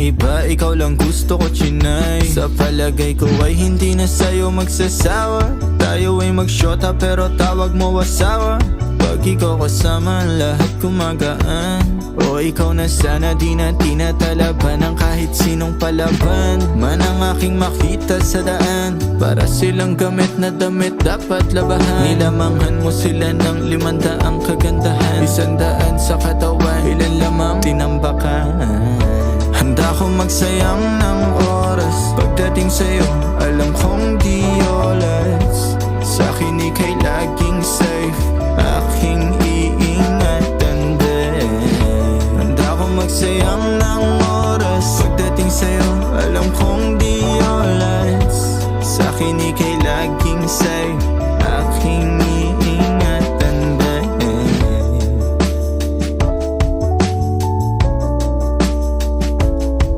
Iba, ikaw lang gusto ko chinay. Sa palagay ko ay hindi na sa'yo magsasawa. Tayo ay magsyota pero tawag mo asawa. Pag ikaw kasama lahat kumagaan. O ikaw na sana di na tinatalaban ng kahit sinong palaban man ang aking makita sa daan. Para silang gamit na damit dapat labahan. Nilamanghan mo sila ng 500 kagandahan. 100 sa katawan, ilan lamang tinambakan. Handa kong magsayang ng oras. Pagdating sa'yo, alam kong di oras. Sa'kin ika'y laging safe, aking iingatan din. Handa kong magsayang ng oras. Pagdating sa'yo, alam kong di oras. Sa'kin ika'y laging safe,